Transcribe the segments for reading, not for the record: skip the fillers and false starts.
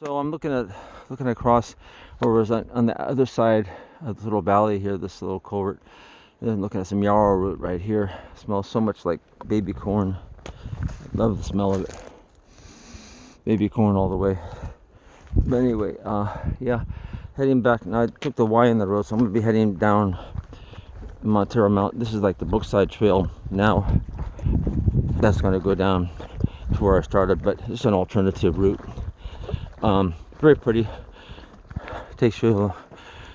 So I'm looking across over on the other side of this little valley here, this little culvert. And I'm looking at some yarrow root right here. It smells so much like baby corn. Love the smell of it. Baby corn all the way. But anyway, yeah, heading back now. I took the Y in the road, so I'm gonna be heading down Montara Mountain. This is like the Brookside Trail now. That's gonna go down to where I started, but it's an alternative route. Very pretty. Takes you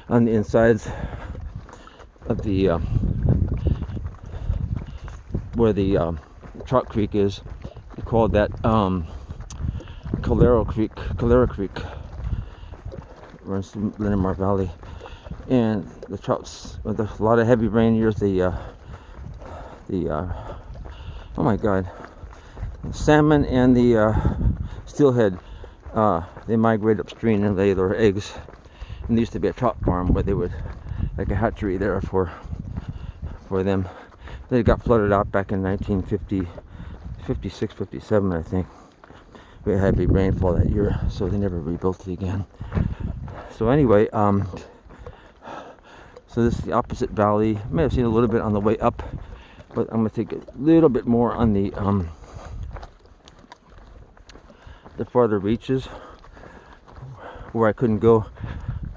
on the insides of the where the Trout Creek is. They call that Calera Creek runs through Linamar Valley, and the trouts with a lot of heavy rain. Here's the oh my god, the salmon and the steelhead. They migrate upstream and lay their eggs. And there used to be a trout farm where they would, like a hatchery there for them. They got flooded out back in 1950, 56, 57, I think. We had heavy rainfall that year, so they never rebuilt it again. So anyway, so this is the opposite valley. I may have seen a little bit on the way up, but I'm gonna take a little bit more on the farther reaches where I couldn't go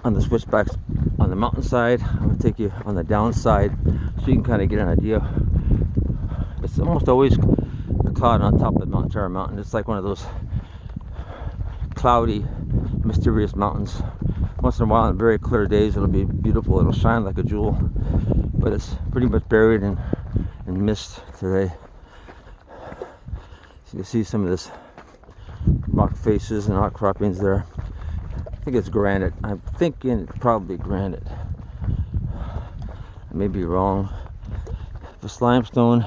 on the switchbacks on the mountainside. I'm gonna take you on the downside so you can kind of get an idea. It's almost always a cloud on top of Montara Mountain. It's like one of those cloudy, mysterious mountains. Once in a while, on very clear days, it'll be beautiful. It'll shine like a jewel, but it's pretty much buried in mist today. So you can see some of this rock faces and outcroppings there. I think it's granite. I'm thinking it's probably granite. I may be wrong. If it's limestone,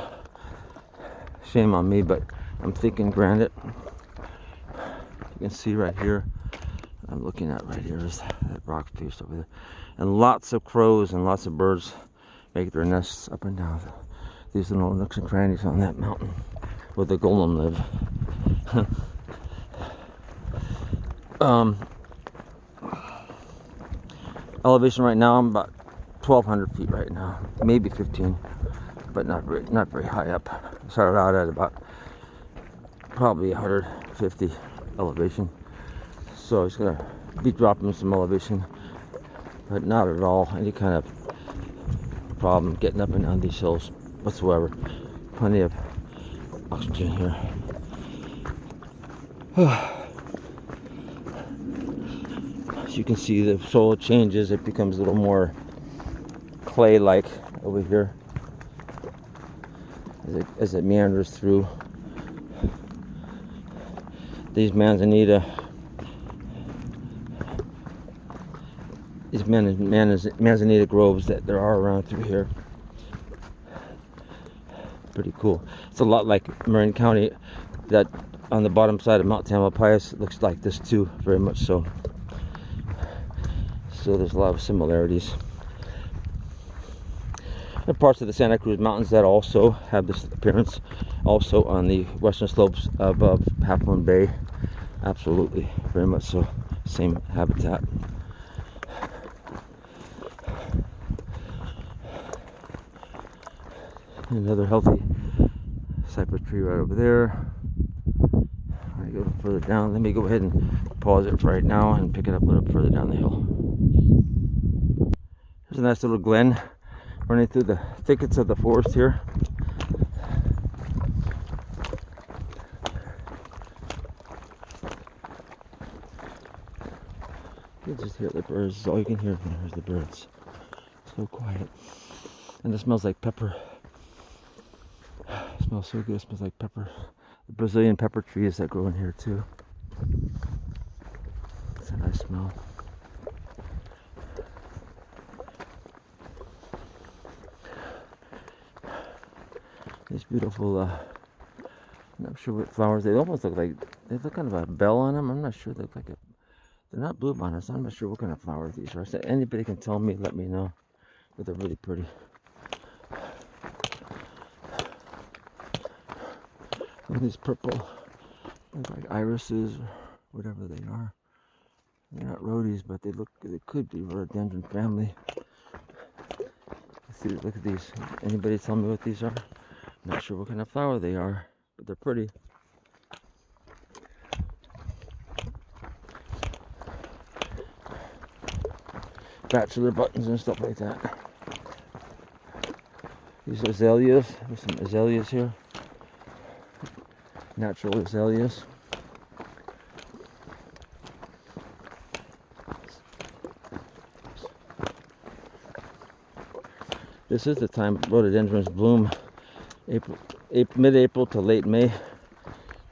shame on me, but I'm thinking granite. You can see right here, I'm looking at right here is that rock face over there. And lots of crows and lots of birds make their nests up and down these little nooks and crannies on that mountain where the golem live. Elevation right now, I'm about 1,200 feet right now, maybe 15, but not very high up. I started out at about probably 150 elevation, so it's gonna be dropping some elevation, but not at all any kind of problem getting up and down these hills whatsoever. Plenty of oxygen here. As you can see, the soil changes. It becomes a little more clay-like over here as it meanders through these manzanita groves that there are around through here. Pretty cool. It's a lot like Marin County, that on the bottom side of Mount Tamalpais looks like this too, very much so. So there's a lot of similarities. There are parts of the Santa Cruz Mountains that also have this appearance, also on the western slopes above Half Moon Bay. Absolutely, very much so, same habitat. Another healthy cypress tree right over there. I go further down. Let me go ahead and pause it right now and pick it up a little further down the hill. There's a nice little glen running through the thickets of the forest here. You can just hear the birds. That's all you can hear from here is the birds. So quiet. And it smells like pepper. It smells so good. It smells like pepper. The Brazilian pepper trees that grow in here too. It's a nice smell. These beautiful, I'm not sure what flowers, they almost look like, they look kind of a bell on them. I'm not sure, they look like they're not bluebonnets. I'm not sure what kind of flowers these are. So anybody can tell me, let me know. But they're really pretty. Look at these purple, like irises or whatever they are. They're not rhodies, but they could be rhododendron family. Let's see, look at these. Anybody tell me what these are? Not sure what kind of flower they are, but they're pretty. Bachelor buttons and stuff like that. These are azaleas. There's some azaleas here. Natural azaleas. This is the time rhododendrons bloom. Mid-April to late May.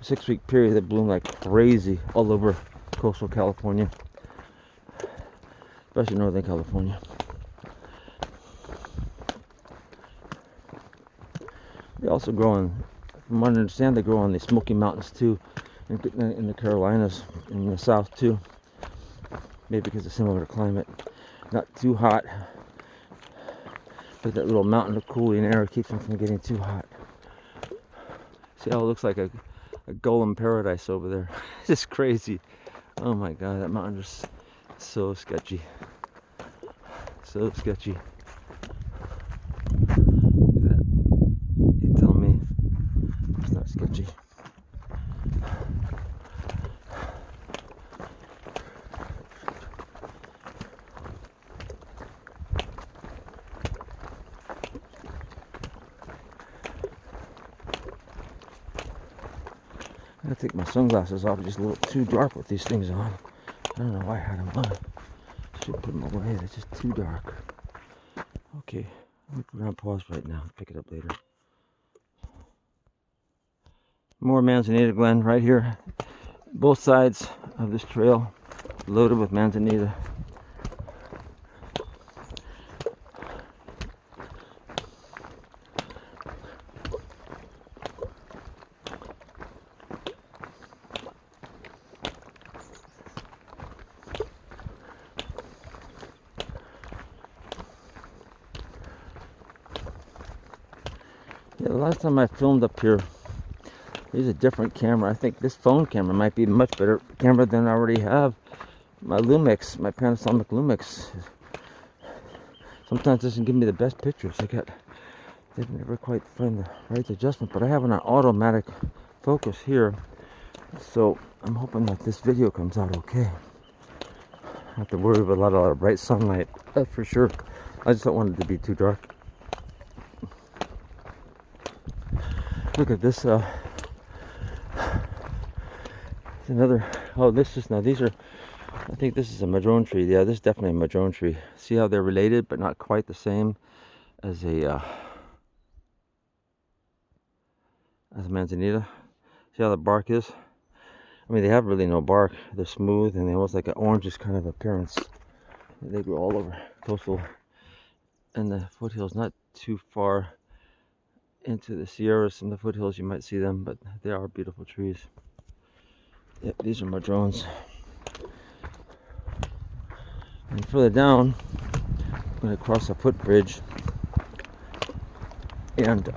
6-week period, they bloom like crazy all over coastal California, especially Northern California. They also grow in, from what I understand, they grow on the Smoky Mountains too, in the Carolinas, in the South too. Maybe because of similar climate, not too hot, but that little mountain of cooling air keeps them from getting too hot. See how it looks like a golem paradise over there. It's just crazy. Oh my god, that mountain is so sketchy. So sketchy. Look at that. You tell me it's not sketchy. I gotta take my sunglasses off, just a little too dark with these things on. I don't know why I had them on. Should put them away, they're just too dark. Okay, let me put it on pause right now, pick it up later. More manzanita glen right here. Both sides of this trail loaded with manzanita. Yeah, the last time I filmed up here, here's a different camera. I think this phone camera might be a much better camera than I already have. My Lumix, my Panasonic Lumix, sometimes doesn't give me the best pictures. They never quite find the right adjustment, but I have an automatic focus here, so I'm hoping that this video comes out okay. I have to worry about a lot of bright sunlight, that's for sure. I just don't want it to be too dark. Look at this, another, oh, this is, now these are, I think this is a madrone tree. Yeah, this is definitely a madrone tree. See how they're related, but not quite the same as a manzanita. See how the bark is? I mean, they have really no bark. They're smooth and they almost like an orangish kind of appearance. They grow all over coastal and the foothills, not too far into the Sierras and the foothills you might see them, but they are beautiful trees. Yep, these are madrones. And further down, I'm going to cross a footbridge, and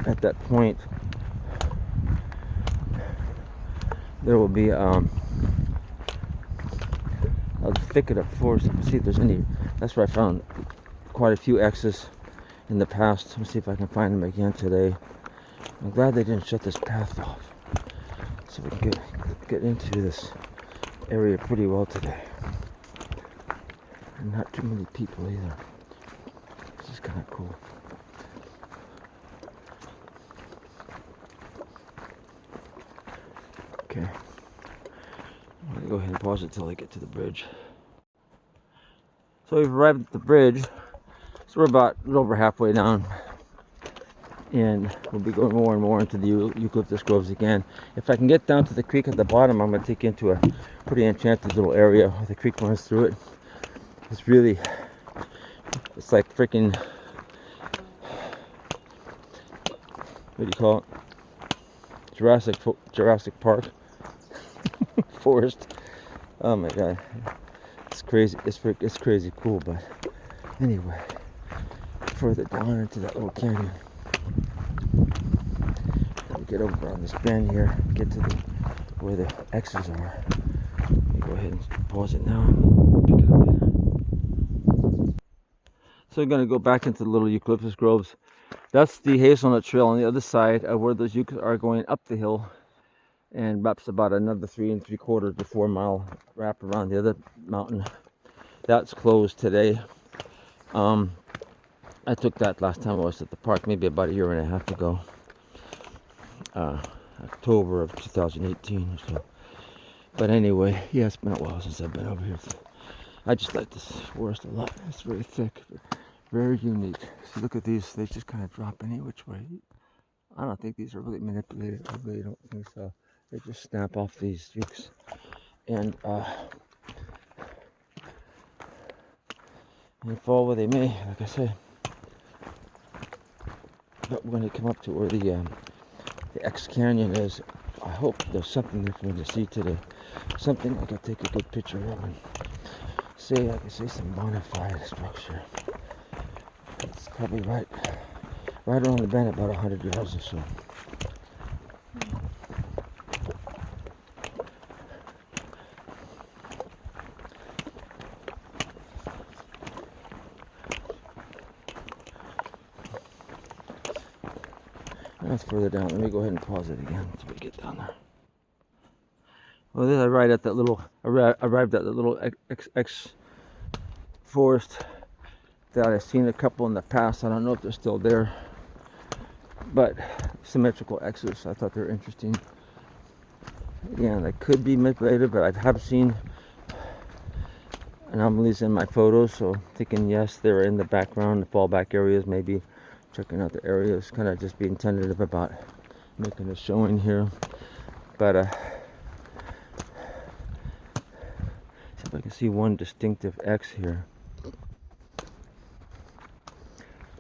at that point there will be a thicket of forest. Let's see if there's any. That's where I found quite a few X's in the past. Let's see if I can find them again today. I'm glad they didn't shut this path off, so we can get into this area pretty well today. And not too many people either. This is kind of cool. Okay, I'm gonna go ahead and pause it till I get to the bridge. So we've arrived at the bridge. So we're about a little over halfway down, and we'll be going more and more into the eucalyptus groves again. If I can get down to the creek at the bottom, I'm going to take you into a pretty enchanted little area where the creek runs through it. It's really, it's like freaking, what do you call it? Jurassic Park forest. Oh my god, it's crazy. It's crazy cool. But anyway, further down into that little canyon. Get over on this bend here, get to where the X's are. Let me go ahead pause it now. Pick it up later. So I'm going to go back into the little eucalyptus groves. That's the hazelnut trail on the other side of where those eucalyptus are going up the hill. And that's about another 3 3/4 to 4 mile wrap around the other mountain. That's closed today. I took that last time I was at the park, maybe about 1.5 years ago. October of 2018 or so. But anyway, yeah, it's been a while since I've been over here. I just like this forest a lot. It's very thick, very unique. See, look at these. They just kind of drop any which way. I don't think these are really manipulated. I really don't think so. They just snap off these jukes. And fall where they may, like I said. But when they come up to where the X Canyon is, I hope there's something there for me to see today. Something I can take a good picture of and say, I can see some bona fide structure. It's probably right around the bend, about 100 yards or so. That's further down. Let me go ahead and pause it again until we get down there. Well, then I arrived at that little X forest that I've seen a couple in the past. I don't know if they're still there, but symmetrical X's. I thought they were interesting. Again, they could be manipulated, but I have seen anomalies in my photos, so thinking yes, they're in the background, the fallback areas, maybe checking out the areas, kind of just being tentative about making a showing here. But see if I can see one distinctive X here.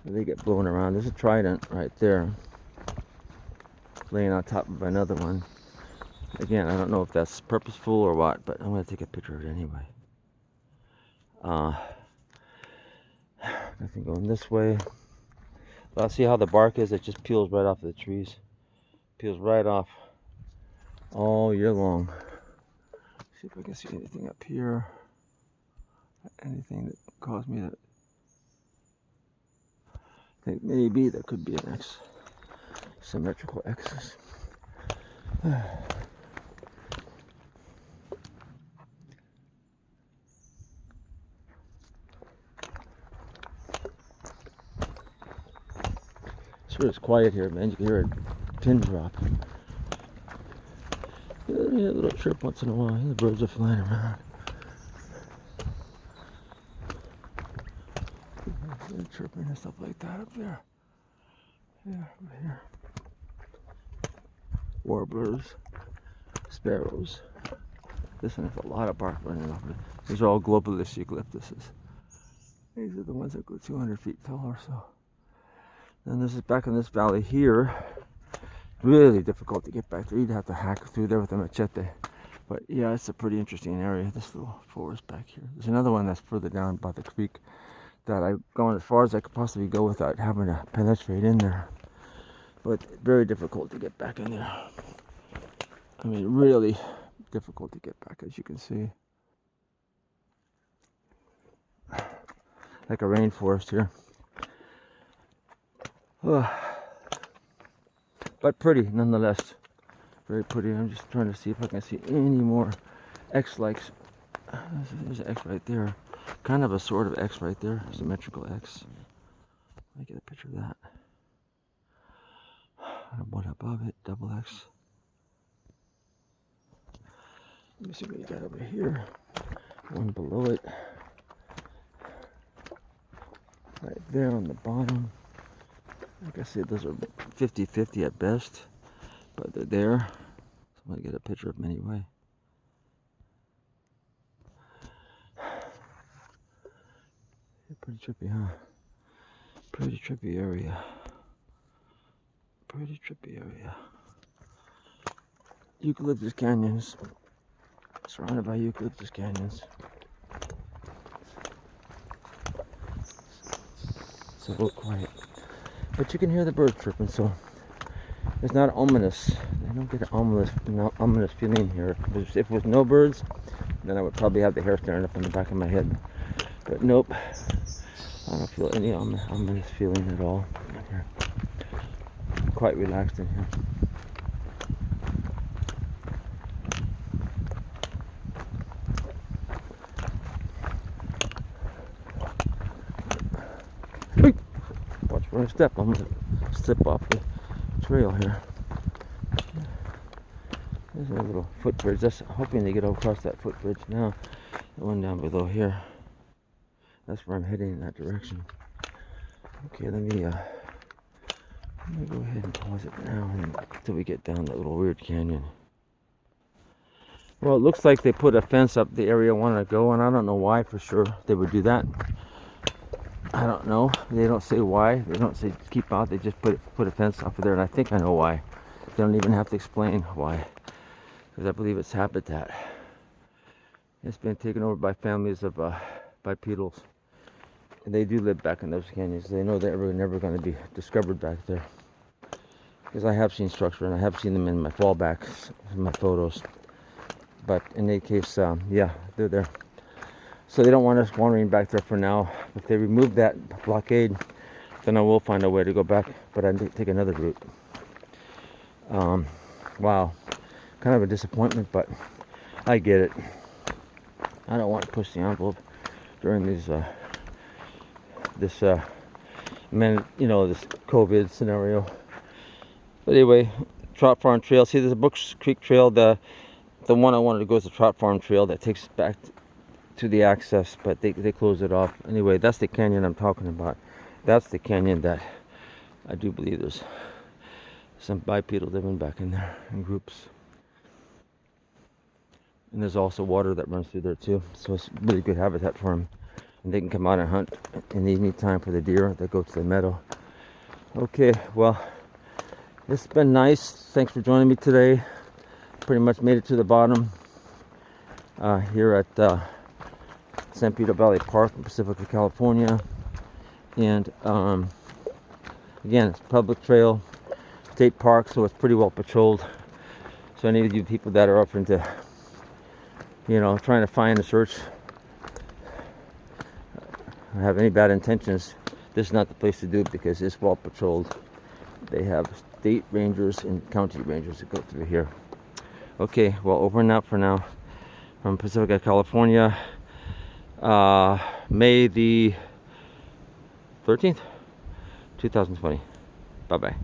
They get blown around. There's a trident right there, laying on top of another one. Again, I don't know if that's purposeful or what, but I'm going to take a picture of it anyway. Nothing going this way. Well, see how the bark is? It just peels right off the trees. Peels right off all year long. See if I can see anything up here. Anything that caused me to think maybe there could be an X. Symmetrical X's. Sure, it's quiet here, man. You can hear a pin drop. Yeah, a little chirp once in a while. The birds are flying around. They're chirping and stuff like that up there. Yeah, over here. Warblers, sparrows. This one has a lot of bark running off it. These are all globalist eucalyptuses. These are the ones that go 200 feet tall or so. And this is back in this valley here. Really difficult to get back there. You'd have to hack through there with a machete. But yeah, it's a pretty interesting area, this little forest back here. There's another one that's further down by the creek that I've gone as far as I could possibly go without having to penetrate in there. But very difficult to get back in there. I mean, really difficult to get back, as you can see. Like a rainforest here. But pretty nonetheless. Very pretty. I'm just trying to see if I can see any more X-likes. There's an X right there. Kind of a sort of X right there. Symmetrical X. Let me get a picture of that. One above it, double X. Let me see what you got over here. One below it. Right there on the bottom. Like I said, those are 50-50 at best, but they're there. So I'm going to get a picture of them anyway. Pretty trippy, huh? Pretty trippy area. Pretty trippy area. Eucalyptus canyons. Surrounded by eucalyptus canyons. It's a little quiet. But you can hear the birds chirping, so it's not ominous. I don't get an ominous feeling here. If it was no birds, then I would probably have the hair standing up on the back of my head. But nope, I don't feel any ominous feeling at all in here. I'm quite relaxed in here. Watch where I step. I'm gonna slip off the trail here. There's a little footbridge. Just hoping to get across that footbridge now. The one down below here. That's where I'm heading, in that direction. Okay, let me go ahead and pause it now until we get down that little weird canyon. Well, it looks like they put a fence up the area I want to go, and I don't know why for sure they would do that. I don't know. They don't say why. They don't say keep out. They just put a fence up there, and I think I know why. They don't even have to explain why, because I believe it's habitat. It's been taken over by families of bipedals. And they do live back in those canyons. They know they're never going to be discovered back there. Because I have seen structure, and I have seen them in my fallbacks, in my photos. But in any case, yeah, they're there. So they don't want us wandering back there for now. If they remove that blockade, then I will find a way to go back, but I need to take another route. Wow, kind of a disappointment, but I get it. I don't want to push the envelope during these this COVID scenario. But anyway, Trout Farm Trail. See, there's a Brooks Creek Trail. The one I wanted to go is the Trout Farm Trail that takes us back to the access, but they closed it off. Anyway, that's the canyon I'm talking about. That's the canyon that I do believe there's some bipedal living back in there in groups. And there's also water that runs through there too, so it's really good habitat for them. And they can come out and hunt in the evening time for the deer that go to the meadow. Okay, well, it's been nice. Thanks for joining me today. Pretty much made it to the bottom here at San Pedro Valley Park in Pacifica, California. And again, it's a public trail, state park, so it's pretty well patrolled. So any of you people that are up into, trying to find and search, have any bad intentions, this is not the place to do it, because it's well patrolled. They have state rangers and county rangers that go through here. Okay, well, over and out for now from Pacifica, California. May the 13th, 2020. Bye-bye.